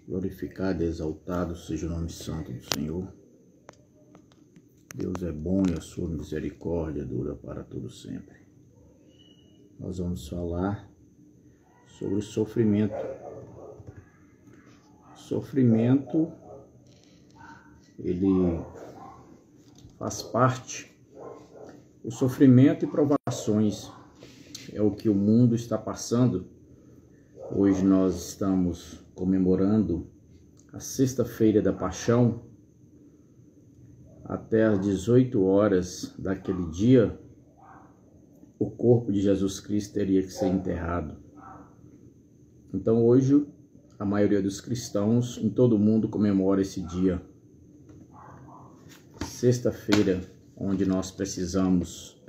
Glorificado e exaltado seja o nome santo do Senhor. Deus é bom e a sua misericórdia dura para todo sempre. Nós vamos falar sobre o sofrimento. Sofrimento, ele faz parte. O sofrimento e provações é o que o mundo está passando. Hoje nós estamos comemorando a sexta-feira da Paixão. Até às 18 horas daquele dia, o corpo de Jesus Cristo teria que ser enterrado. Então hoje, a maioria dos cristãos em todo o mundo comemora esse dia. Sexta-feira, onde nós precisamos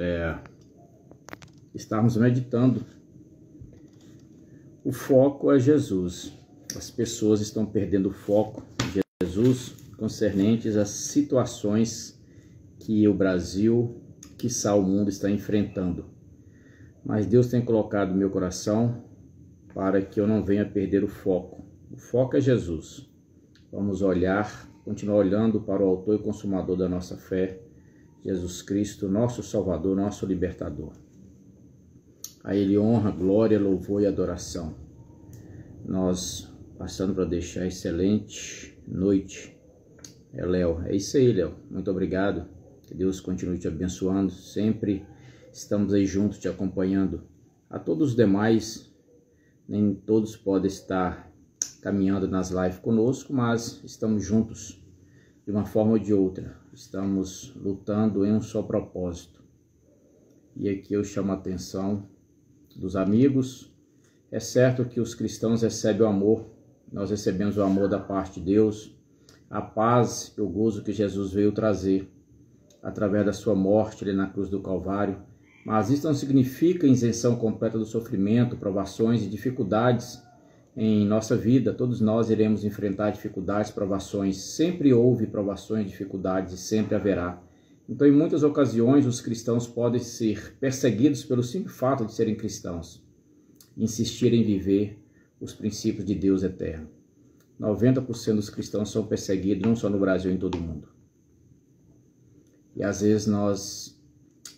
estarmos meditando. O foco é Jesus. As pessoas estão perdendo o foco de Jesus concernentes às situações que o Brasil, quiçá o mundo, está enfrentando. Mas Deus tem colocado no meu coração para que eu não venha perder o foco. O foco é Jesus. Vamos continuar olhando para o autor e consumador da nossa fé, Jesus Cristo, nosso Salvador, nosso Libertador. A Ele honra, glória, louvor e adoração. Nós passando para deixar excelente noite. Léo, é isso aí, Léo. Muito obrigado. Que Deus continue te abençoando. Sempre estamos aí juntos te acompanhando. A todos os demais, nem todos podem estar caminhando nas lives conosco, mas estamos juntos de uma forma ou de outra. Estamos lutando em um só propósito. E aqui eu chamo a atenção dos amigos. É certo que os cristãos recebem o amor, nós recebemos o amor da parte de Deus, a paz e o gozo que Jesus veio trazer através da sua morte ali na cruz do Calvário, mas isso não significa isenção completa do sofrimento, provações e dificuldades em nossa vida. Todos nós iremos enfrentar dificuldades, provações, sempre houve provações, dificuldades e sempre haverá. Então, em muitas ocasiões, os cristãos podem ser perseguidos pelo simples fato de serem cristãos, insistir em viver os princípios de Deus eterno. 90% dos cristãos são perseguidos, não só no Brasil, em todo o mundo. E às vezes nós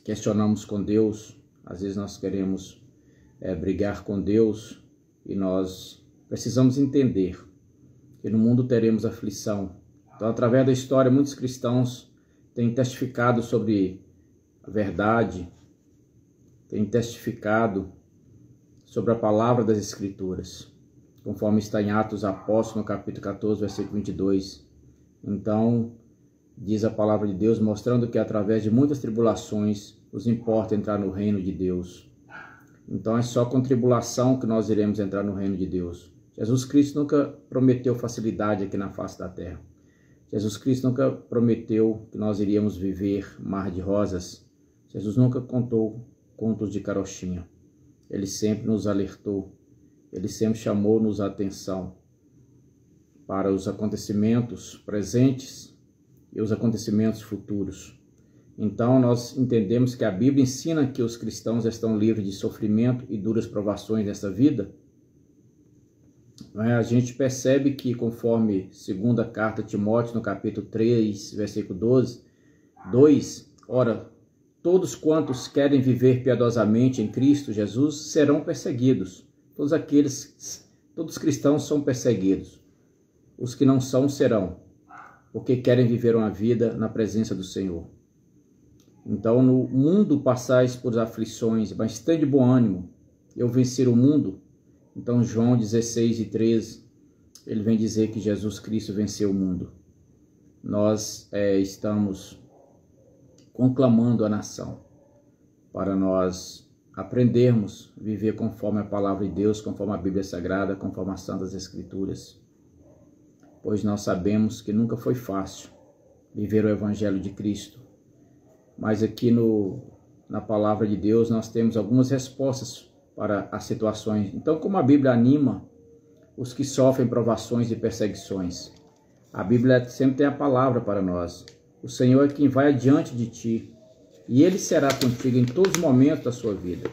questionamos com Deus, às vezes nós queremos brigar com Deus, e nós precisamos entender que no mundo teremos aflição. Então, através da história, muitos cristãos têm testificado sobre a verdade, têm testificado sobre a palavra das Escrituras, conforme está em Atos Apóstolos, no capítulo 14, versículo 22. Então, diz a palavra de Deus, mostrando que através de muitas tribulações nos importa entrar no reino de Deus. Então, é só com tribulação que nós iremos entrar no reino de Deus. Jesus Cristo nunca prometeu facilidade aqui na face da terra. Jesus Cristo nunca prometeu que nós iríamos viver mar de rosas. Jesus nunca contou contos de carochinha. Ele sempre nos alertou, ele sempre chamou-nos a atenção para os acontecimentos presentes e os acontecimentos futuros. Então nós entendemos que a Bíblia ensina que os cristãos estão livres de sofrimento e duras provações nessa vida. A gente percebe que, conforme segunda carta a Timóteo, no capítulo 3, versículo 2, ora, todos quantos querem viver piedosamente em Cristo Jesus serão perseguidos. Todos os cristãos são perseguidos. Os que não são serão, porque querem viver uma vida na presença do Senhor. Então, no mundo passais por aflições, mas tende bom ânimo, eu vencer o mundo. Então, João 16:13, ele vem dizer que Jesus Cristo venceu o mundo. Nós estamos conclamando a nação para nós aprendermos a viver conforme a palavra de Deus, conforme a Bíblia Sagrada, conforme as Santas Escrituras. Pois nós sabemos que nunca foi fácil viver o Evangelho de Cristo. Mas aqui na palavra de Deus nós temos algumas respostas para as situações. Então, como a Bíblia anima os que sofrem provações e perseguições, a Bíblia sempre tem a palavra para nós. O Senhor é quem vai adiante de ti, e Ele será contigo em todos os momentos da sua vida.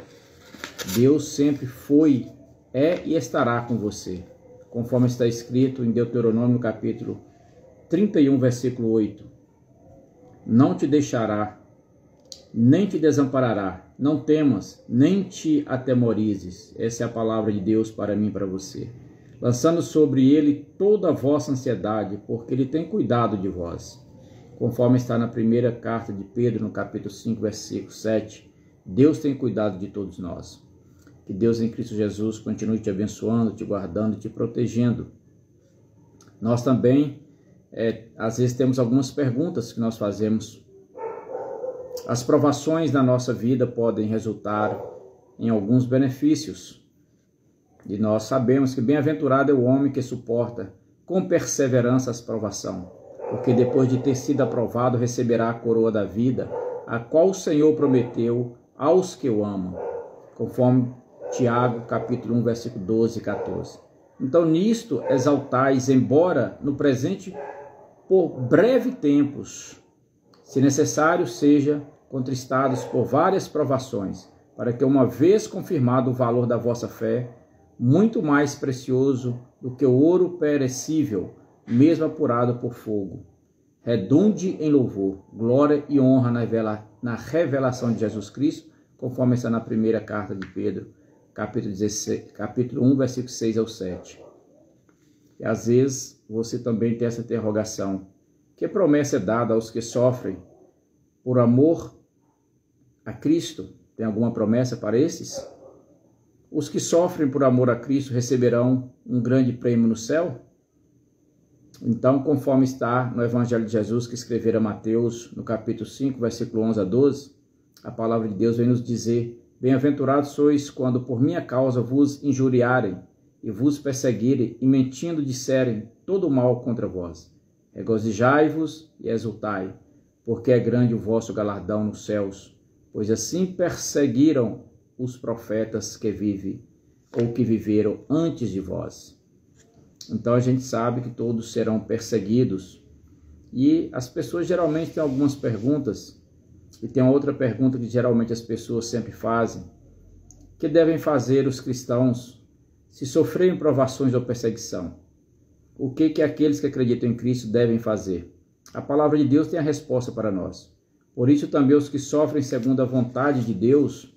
Deus sempre foi, é e estará com você. conforme está escrito em Deuteronômio capítulo 31, versículo 8. Não te deixará, nem te desamparará, não temas, nem te atemorizes. Essa é a palavra de Deus para mim e para você. Lançando sobre ele toda a vossa ansiedade, porque ele tem cuidado de vós. Conforme está na primeira carta de Pedro, no capítulo 5, versículo 7, Deus tem cuidado de todos nós. Que Deus em Cristo Jesus continue te abençoando, te guardando, te protegendo. Nós também, às vezes, temos algumas perguntas que nós fazemos. As provações da nossa vida podem resultar em alguns benefícios. E nós sabemos que bem-aventurado é o homem que suporta com perseverança as provações, porque depois de ter sido aprovado receberá a coroa da vida, a qual o Senhor prometeu aos que o amam, conforme Tiago, capítulo 1, versículo 12 e 14. Então, nisto exaltais, embora no presente por breve tempos, se necessário seja, contristados por várias provações, para que, uma vez confirmado o valor da vossa fé, muito mais precioso do que o ouro perecível, mesmo apurado por fogo, redunde em louvor, glória e honra na revelação de Jesus Cristo, conforme está na primeira carta de Pedro, capítulo 1, versículo 6 ao 7. E às vezes você também tem essa interrogação: que promessa é dada aos que sofrem por amor a Cristo? Tem alguma promessa para esses? Os que sofrem por amor a Cristo receberão um grande prêmio no céu? Então, conforme está no Evangelho de Jesus que escrevera Mateus, no capítulo 5, versículo 11 a 12, a palavra de Deus vem nos dizer: bem-aventurados sois quando por minha causa vos injuriarem e vos perseguirem e mentindo disserem todo o mal contra vós. Regozijai-vos e exultai, porque é grande o vosso galardão nos céus, pois assim perseguiram os profetas que vivem ou que viveram antes de vós. Então a gente sabe que todos serão perseguidos. E as pessoas geralmente têm algumas perguntas, e tem outra pergunta que geralmente as pessoas sempre fazem: que devem fazer os cristãos se sofrerem provações ou perseguição? O que aqueles que acreditam em Cristo devem fazer? A palavra de Deus tem a resposta para nós. Por isso também os que sofrem segundo a vontade de Deus,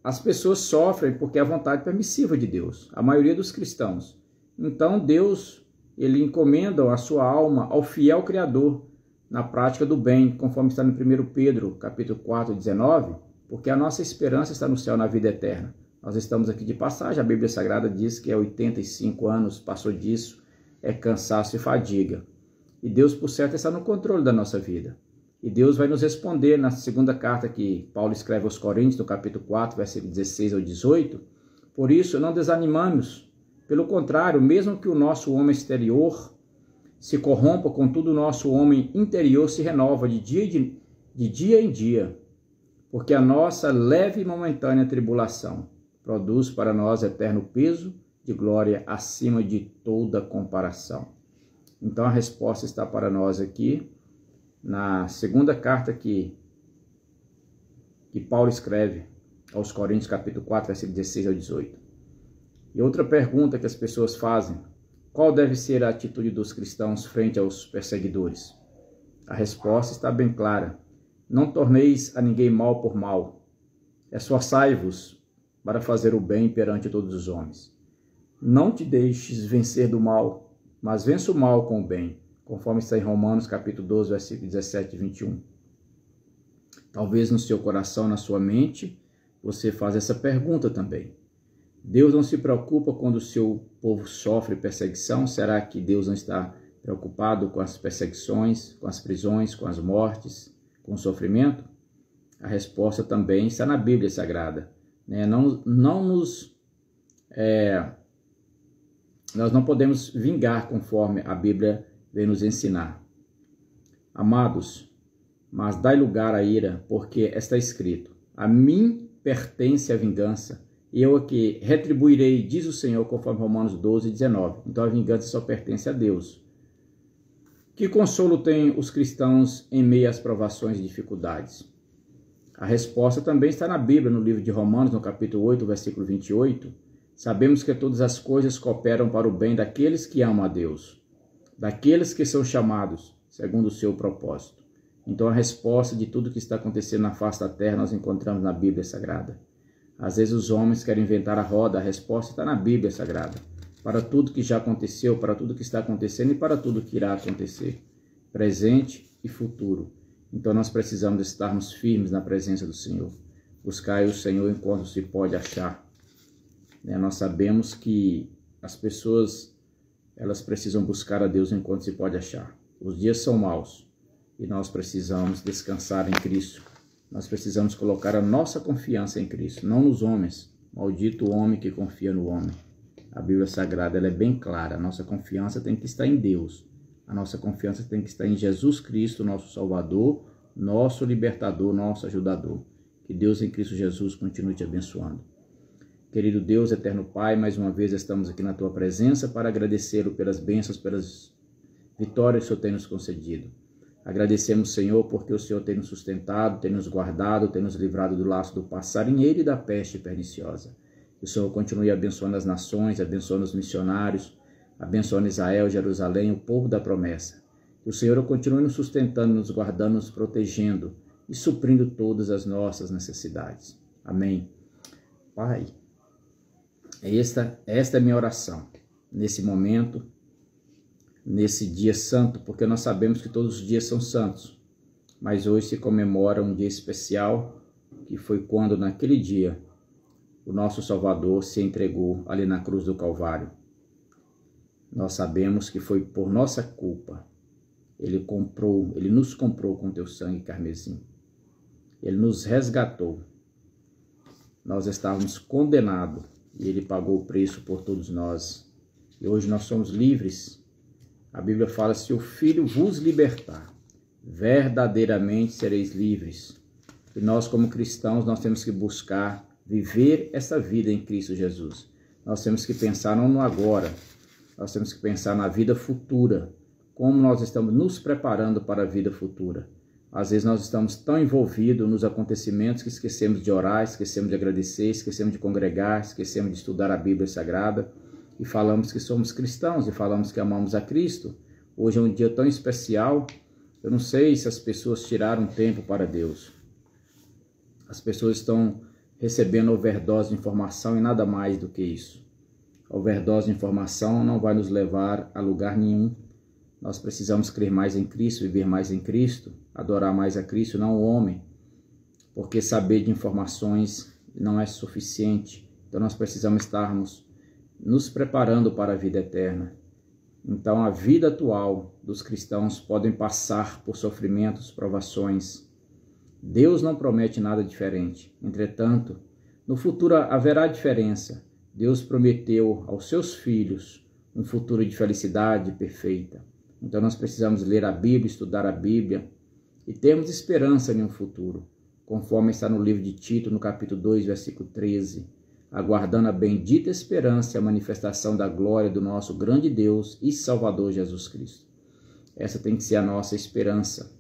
as pessoas sofrem porque é a vontade permissiva de Deus, a maioria dos cristãos. Então Deus, ele encomenda a sua alma ao fiel Criador na prática do bem, conforme está no 1 Pedro, capítulo 4, 19, porque a nossa esperança está no céu, na vida eterna. Nós estamos aqui de passagem, a Bíblia Sagrada diz que 85 anos, passou disso, é cansaço e fadiga. E Deus, por certo, está no controle da nossa vida. E Deus vai nos responder na segunda carta que Paulo escreve aos Coríntios, no capítulo 4, versículo 16 ao 18. Por isso, não desanimamos. Pelo contrário, mesmo que o nosso homem exterior se corrompa, contudo o nosso homem interior se renova de dia em dia, porque a nossa leve e momentânea tribulação produz para nós eterno peso de glória acima de toda comparação. Então a resposta está para nós aqui, na segunda carta que Paulo escreve aos Coríntios, capítulo 4, versículo 16 ao 18. E outra pergunta que as pessoas fazem: qual deve ser a atitude dos cristãos frente aos perseguidores? A resposta está bem clara: não torneis a ninguém mal por mal. Esforçai-vos para fazer o bem perante todos os homens. Não te deixes vencer do mal, mas vença o mal com o bem, conforme está em Romanos, capítulo 12, versículo 17 e 21. Talvez no seu coração, na sua mente, você faça essa pergunta também: Deus não se preocupa quando o seu povo sofre perseguição? Será que Deus não está preocupado com as perseguições, com as prisões, com as mortes, com o sofrimento? A resposta também está na Bíblia Sagrada. Nós não podemos vingar conforme a Bíblia vem nos ensinar. Amados, mas dai lugar à ira, porque está escrito: a mim pertence a vingança, eu é que retribuirei, diz o Senhor, conforme Romanos 12, 19. Então a vingança só pertence a Deus. Que consolo têm os cristãos em meio às provações e dificuldades? A resposta também está na Bíblia, no livro de Romanos, no capítulo 8, versículo 28. Sabemos que todas as coisas cooperam para o bem daqueles que amam a Deus, daqueles que são chamados segundo o seu propósito. Então a resposta de tudo que está acontecendo na face da terra nós encontramos na Bíblia Sagrada. Às vezes os homens querem inventar a roda, a resposta está na Bíblia Sagrada. Para tudo que já aconteceu, para tudo que está acontecendo e para tudo que irá acontecer, presente e futuro. Então nós precisamos estarmos firmes na presença do Senhor. Buscai o Senhor enquanto se pode achar. Nós sabemos que as pessoas elas precisam buscar a Deus enquanto se pode achar. Os dias são maus e nós precisamos descansar em Cristo. Nós precisamos colocar a nossa confiança em Cristo, não nos homens. Maldito o homem que confia no homem. A Bíblia Sagrada ela é bem clara. A nossa confiança tem que estar em Deus. A nossa confiança tem que estar em Jesus Cristo, nosso Salvador, nosso libertador, nosso ajudador. Que Deus em Cristo Jesus continue te abençoando. Querido Deus, eterno Pai, mais uma vez estamos aqui na Tua presença para agradecê-lo pelas bênçãos, pelas vitórias que o Senhor tem nos concedido. Agradecemos, Senhor, porque o Senhor tem nos sustentado, tem nos guardado, tem nos livrado do laço do passarinheiro e da peste perniciosa. Que o Senhor continue abençoando as nações, abençoando os missionários, abençoando Israel, Jerusalém, o povo da promessa. Que o Senhor continue nos sustentando, nos guardando, nos protegendo e suprindo todas as nossas necessidades. Amém. Pai, esta é a minha oração nesse momento, nesse dia santo, porque nós sabemos que todos os dias são santos, mas hoje se comemora um dia especial, que foi quando naquele dia o nosso Salvador se entregou ali na cruz do Calvário. Nós sabemos que foi por nossa culpa. Ele nos comprou com teu sangue carmesim. Ele nos resgatou. Nós estávamos condenados e ele pagou o preço por todos nós. E hoje nós somos livres. A Bíblia fala, se o Filho vos libertar, verdadeiramente sereis livres. E nós como cristãos, nós temos que buscar viver essa vida em Cristo Jesus. Nós temos que pensar não no agora, nós temos que pensar na vida futura, como nós estamos nos preparando para a vida futura. Às vezes nós estamos tão envolvidos nos acontecimentos que esquecemos de orar, esquecemos de agradecer, esquecemos de congregar, esquecemos de estudar a Bíblia Sagrada e falamos que somos cristãos e falamos que amamos a Cristo. Hoje é um dia tão especial, eu não sei se as pessoas tiraram tempo para Deus. As pessoas estão recebendo overdose de informação e nada mais do que isso. A overdose de informação não vai nos levar a lugar nenhum. Nós precisamos crer mais em Cristo, viver mais em Cristo, adorar mais a Cristo, não o homem, porque saber de informações não é suficiente. Então nós precisamos estarmos nos preparando para a vida eterna. Então a vida atual dos cristãos podem passar por sofrimentos, provações. Deus não promete nada diferente. Entretanto, no futuro haverá diferença. Deus prometeu aos seus filhos um futuro de felicidade perfeita. Então nós precisamos ler a Bíblia, estudar a Bíblia e termos esperança em um futuro, conforme está no livro de Tito, no capítulo 2, versículo 13, aguardando a bendita esperança e a manifestação da glória do nosso grande Deus e Salvador Jesus Cristo. Essa tem que ser a nossa esperança.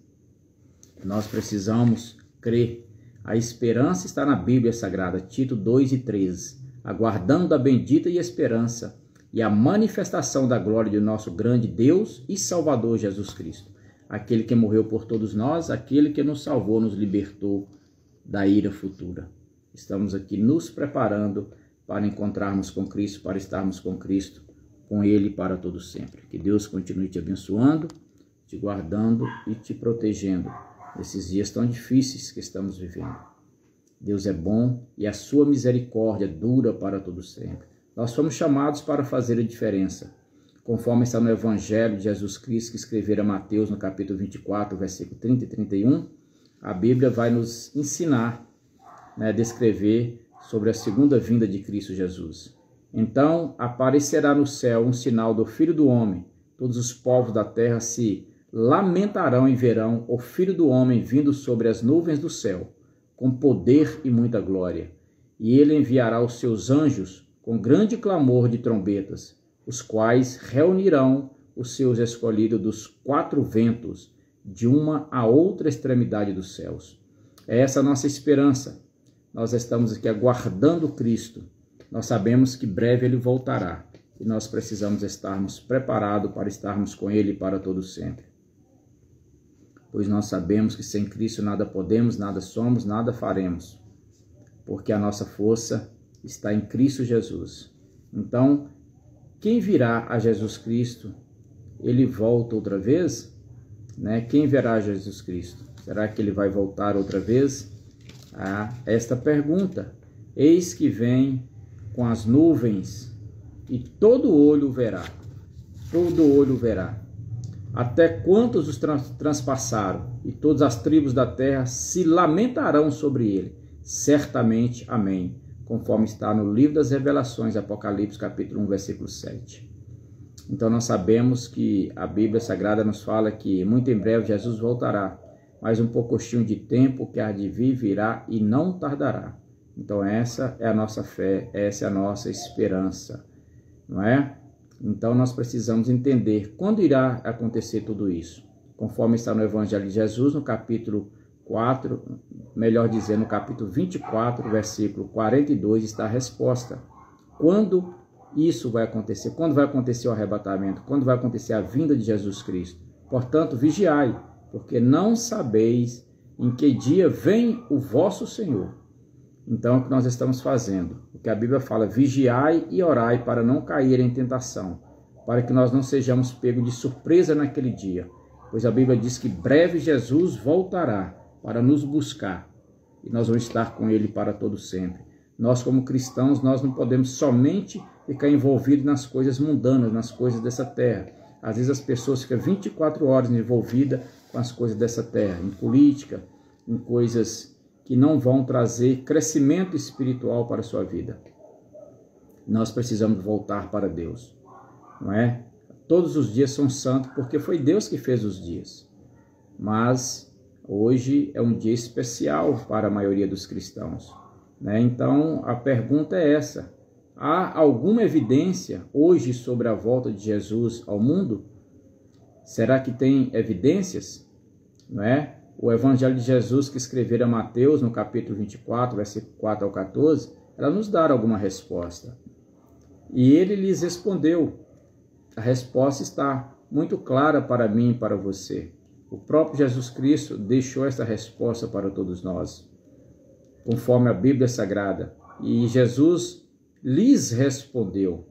Nós precisamos crer. A esperança está na Bíblia Sagrada, Tito 2 e 13, aguardando a bendita esperança e a manifestação da glória de nosso grande Deus e Salvador Jesus Cristo, aquele que morreu por todos nós, aquele que nos salvou, nos libertou da ira futura. Estamos aqui nos preparando para encontrarmos com Cristo, para estarmos com Cristo, com Ele para todo sempre. Que Deus continue te abençoando, te guardando e te protegendo nesses dias tão difíceis que estamos vivendo. Deus é bom e a sua misericórdia dura para todo sempre. Nós fomos chamados para fazer a diferença, conforme está no Evangelho de Jesus Cristo, que escrevera Mateus no capítulo 24, versículo 30 e 31, a Bíblia vai nos ensinar, a descrever sobre a segunda vinda de Cristo Jesus. Então aparecerá no céu um sinal do Filho do Homem, todos os povos da terra se lamentarão e verão o Filho do Homem vindo sobre as nuvens do céu, com poder e muita glória. E ele enviará os seus anjos com grande clamor de trombetas, os quais reunirão os seus escolhidos dos quatro ventos, de uma a outra extremidade dos céus. É essa a nossa esperança. Nós estamos aqui aguardando Cristo. Nós sabemos que breve Ele voltará. E nós precisamos estarmos preparados para estarmos com Ele para todo sempre. Pois nós sabemos que sem Cristo nada podemos, nada somos, nada faremos. Porque a nossa força está em Cristo Jesus. Então, quem virá a Jesus Cristo, Ele volta outra vez? Né? Quem verá a Jesus Cristo? Será que Ele vai voltar outra vez? Esta pergunta. Eis que vem com as nuvens e todo olho verá. Todo olho verá. Até quantos os transpassaram, e todas as tribos da terra se lamentarão sobre ele. Certamente, amém. Conforme está no livro das Revelações, Apocalipse capítulo 1, versículo 7. Então nós sabemos que a Bíblia Sagrada nos fala que muito em breve Jesus voltará, mas um pouquinho de tempo que há de vir virá e não tardará. Então essa é a nossa fé, essa é a nossa esperança, não é? Então nós precisamos entender quando irá acontecer tudo isso. Conforme está no Evangelho de Jesus, no capítulo 4, melhor dizendo, no capítulo 24, versículo 42, está a resposta. Quando isso vai acontecer? Quando vai acontecer o arrebatamento? Quando vai acontecer a vinda de Jesus Cristo? Portanto, vigiai, porque não sabeis em que dia vem o vosso Senhor. Então, é o que nós estamos fazendo. O que a Bíblia fala, vigiai e orai para não cair em tentação, para que nós não sejamos pegos de surpresa naquele dia. Pois a Bíblia diz que breve Jesus voltará para nos buscar, e nós vamos estar com Ele para todo sempre. Nós, como cristãos, nós não podemos somente ficar envolvidos nas coisas mundanas, nas coisas dessa terra. Às vezes as pessoas ficam 24 horas envolvidas com as coisas dessa terra, em política, em coisas que não vão trazer crescimento espiritual para a sua vida. Nós precisamos voltar para Deus, não é? Todos os dias são santos, porque foi Deus que fez os dias. Mas hoje é um dia especial para a maioria dos cristãos, né? Então a pergunta é essa: há alguma evidência hoje sobre a volta de Jesus ao mundo? Será que tem evidências? Não é? O Evangelho de Jesus que escreveram Mateus, no capítulo 24, versículo 4 ao 14, ela nos dá alguma resposta. E ele lhes respondeu. A resposta está muito clara para mim e para você. O próprio Jesus Cristo deixou essa resposta para todos nós, conforme a Bíblia Sagrada. E Jesus lhes respondeu: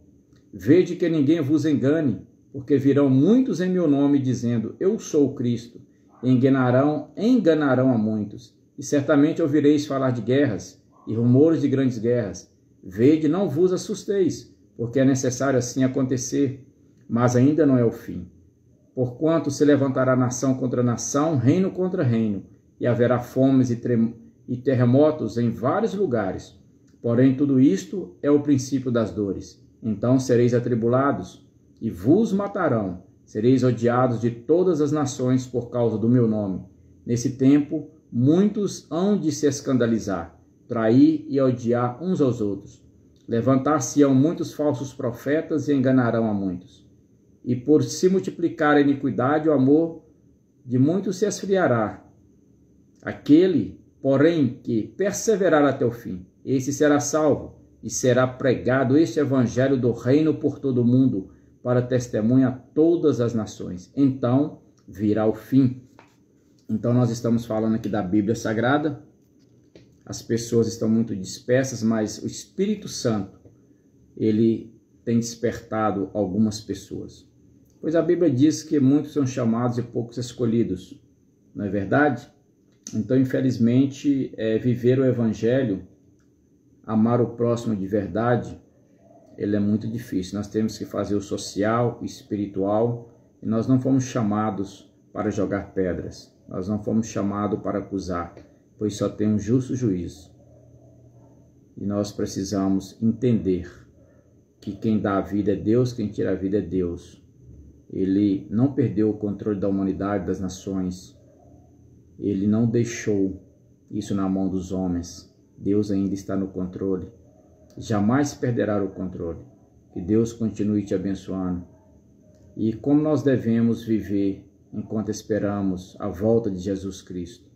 vede que ninguém vos engane, porque virão muitos em meu nome dizendo, eu sou o Cristo, e enganarão a muitos. E certamente ouvireis falar de guerras e rumores de grandes guerras. Vede, não vos assusteis, porque é necessário assim acontecer, mas ainda não é o fim. Porquanto se levantará nação contra nação, reino contra reino, e haverá fomes e terremotos em vários lugares. Porém, tudo isto é o princípio das dores. Então sereis atribulados, e vos matarão. Sereis odiados de todas as nações por causa do meu nome. Nesse tempo, muitos hão de se escandalizar, trair e odiar uns aos outros. Levantar-se-ão muitos falsos profetas e enganarão a muitos. E por se multiplicar a iniquidade, o amor de muitos se esfriará. Aquele, porém, que perseverar até o fim, esse será salvo, e será pregado este evangelho do reino por todo o mundo, para testemunha a todas as nações. Então virá o fim. Então nós estamos falando aqui da Bíblia Sagrada. As pessoas estão muito dispersas, mas o Espírito Santo, ele tem despertado algumas pessoas. Pois a Bíblia diz que muitos são chamados e poucos escolhidos. Não é verdade? Então, infelizmente, viver o Evangelho, amar o próximo de verdade, ele é muito difícil. Nós temos que fazer o social, o espiritual, e nós não fomos chamados para jogar pedras. Nós não fomos chamados para acusar, pois só tem um justo juízo. E nós precisamos entender que quem dá a vida é Deus, quem tira a vida é Deus. Ele não perdeu o controle da humanidade, das nações. Ele não deixou isso na mão dos homens. Deus ainda está no controle. Jamais perderá o controle. Que Deus continue te abençoando. E como nós devemos viver enquanto esperamos a volta de Jesus Cristo?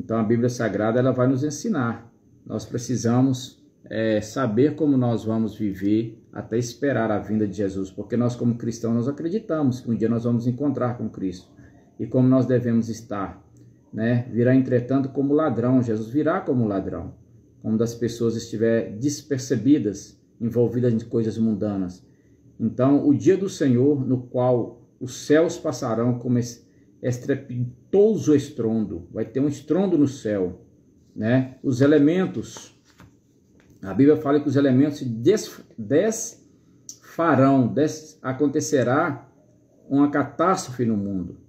Então a Bíblia Sagrada ela vai nos ensinar. Nós precisamos saber como nós vamos viver até esperar a vinda de Jesus, porque nós como cristãos nós acreditamos que um dia nós vamos encontrar com Cristo e como nós devemos estar, né? Virá entretanto como ladrão, Jesus virá como ladrão, quando as pessoas estiverem despercebidas, envolvidas em coisas mundanas. Então o dia do Senhor, no qual os céus passarão como estrepitoso estrondo, vai ter um estrondo no céu, né? Os elementos, a Bíblia fala que os elementos se desfarão, acontecerá uma catástrofe no mundo.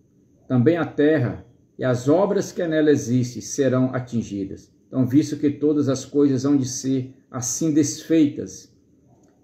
Também a terra e as obras que nela existem serão atingidas. Então, visto que todas as coisas hão de ser assim desfeitas,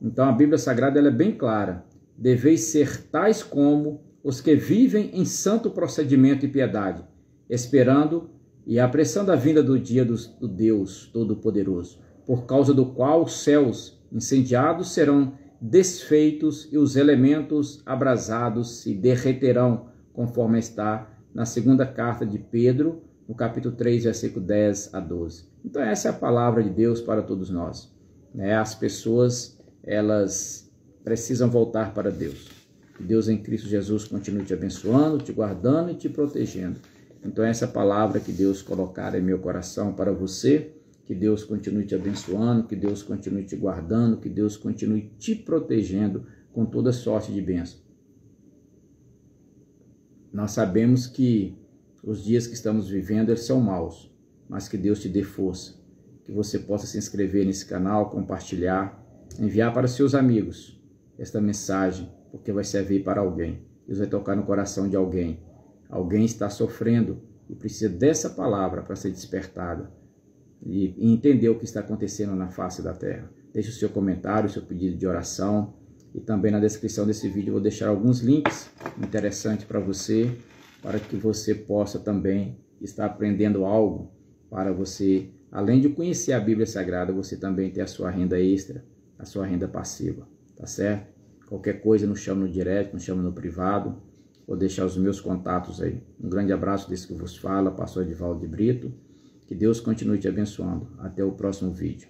então a Bíblia Sagrada ela é bem clara. Deveis ser tais como os que vivem em santo procedimento e piedade, esperando e apressando a vinda do dia do Deus Todo-Poderoso, por causa do qual os céus incendiados serão desfeitos e os elementos abrasados se derreterão, conforme está na segunda carta de Pedro, no capítulo 3, versículo 10 a 12. Então essa é a palavra de Deus para todos nós, né? As pessoas, elas precisam voltar para Deus. Que Deus em Cristo Jesus continue te abençoando, te guardando e te protegendo. Então essa é a palavra que Deus colocar em meu coração para você. Que Deus continue te abençoando, que Deus continue te guardando, que Deus continue te protegendo com toda sorte de bênção. Nós sabemos que os dias que estamos vivendo eles são maus, mas que Deus te dê força, que você possa se inscrever nesse canal, compartilhar, enviar para seus amigos esta mensagem, porque vai servir para alguém. Deus vai tocar no coração de alguém. Alguém está sofrendo e precisa dessa palavra para ser despertada e entender o que está acontecendo na face da terra. Deixe o seu comentário, o seu pedido de oração, e também na descrição desse vídeo eu vou deixar alguns links interessantes para você, para que você possa também estar aprendendo algo, para você, além de conhecer a Bíblia Sagrada, você também ter a sua renda extra, a sua renda passiva, tá certo? Qualquer coisa nos chama no direct, nos chama no privado, vou deixar os meus contatos aí. Um grande abraço desse que vos fala, pastor Edivaldo de Brito. Que Deus continue te abençoando. Até o próximo vídeo.